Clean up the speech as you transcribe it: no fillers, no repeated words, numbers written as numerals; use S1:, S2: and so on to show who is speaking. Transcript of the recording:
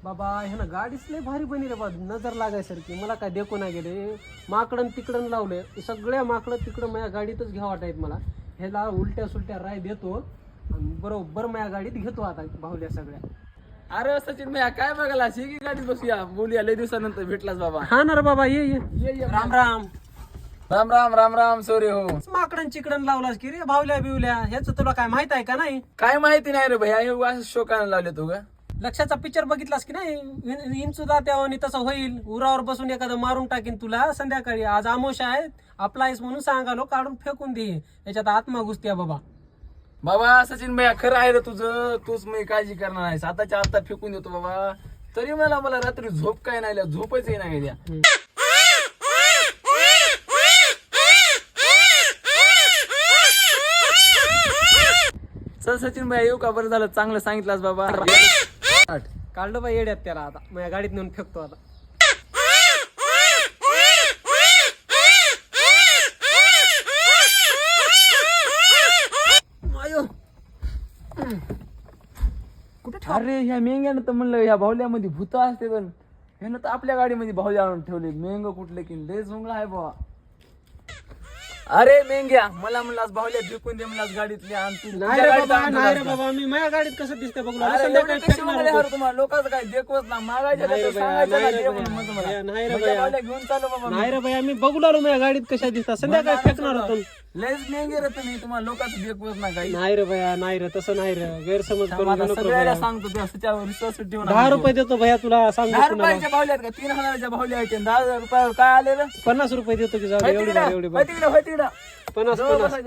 S1: बाबा ह्या ना गाडीच लय भारी बनी रे बा, नजर लागायसारखी. मला काय देखो ना गेले, माकडन तिकडन लावले सगळ्या माकडं तिकडं माझ्या गाडीतच घ्यावं वाटायत मला. ह्याला उलट्या सुलट्या राय देतो आणि बरोबर माझ्या गाडीत घेतो आता बाहुल्या सगळ्या.
S2: अरे सचिन भैया काय बघायला शिकी गाडीत बसूया, बोलूया लय दिवसानंतर भेटलास बाबा.
S1: हा ना रे बाबा, ये ये
S2: ये
S1: राम राम.
S2: राम राम राम राम सोरे हो.
S1: माकडन चिकडन लावलास की रे भावल्या बिवल्या, ह्याच तुला काय माहित आहे का नाही?
S2: काय माहिती नाही रे भैया, हे असं शोकानं लावले तू का?
S1: लक्षाचा पिक्चर बघितलास की नाही? इंचुदा त्यावानी तसं होईल, उरावर बसून एखादं मारून टाकीन तुला संध्याकाळी. आज आमोशा आहे, आपला आहेस म्हणून सांगालो, काढून फेकून दे. याच्यात आत्मा घुसत्या बाबा.
S2: बाबा सचिन भैया खरं आहे रे तुझं, तूच मी काळजी करणार आहेस. आताच्या आता फेकून देतो बाबा. तरी मला रात्री झोप काय नाही, झोपच नाही द्या. चल सचिन भैया येऊ का? बरं झालं, चांगलं सांगितलंस बाबा.
S1: काढलं बा येड्यात त्याला, आता माझ्या गाडीत नेऊन फेकतो आता.
S2: अरे ह्या मेंग्यानं तर म्हणलं ह्या भावल्यामध्ये भूत असते, तर ह्यानं तर आपल्या गाडीमध्ये भावल्या आणून ठेवले. मेंग कुठले की लय झुंगला आहे बाबा. अरे मेंग्या, मला म्हणलास भावल्या फेकून दे, म्हणलास गाडीतली आण तू.
S1: नाही रे बाबा, नाही रे बाबा, मी माझ्या गाडीत कसं दिसतंय बघू लागलो. संध्याकाळी फेकणार होतो.
S2: तुम्हाला लोकांचं काय देखवत ना, मागायचं
S1: नाही रे
S2: तर
S1: भैया,
S2: सांगायचं
S1: नाही
S2: ना,
S1: रे
S2: दे म्हणून
S1: भैया,
S2: म्हणतो मला.
S1: नाही रे
S2: म्हणजे
S1: भैया.
S2: भावल्या घेऊन चालू बाबा.
S1: नाही रे भैया, मी बघू लागलो माझ्या गाडीत कशा दिसतात. संध्याकाळी फेकणार होतो.
S2: लयच मेंगे रे तुम्ही, तुम्हाला लोकांचं देखवत ना काही.
S1: नाही रे भैया, नाही रे, तसं नाही रे, गैरसमज करून
S2: आता
S1: घेऊ नको
S2: सगळ्याला
S1: भैया.
S2: सांगतो तू, त्याच्यावर विश्वास ठेवून
S1: 10 रुपये देतो भैया तुला, सांगतो
S2: 10
S1: पुन्हा.
S2: रुपयाच्या भावल्यात का 3,000च्या भावल्या आहेत, 10,000 रुपये काय आले रे?
S1: 50 रुपये देतो की जाऊ दे, एवढी भारी, एवढी भारी.
S2: तिकडे
S1: 50.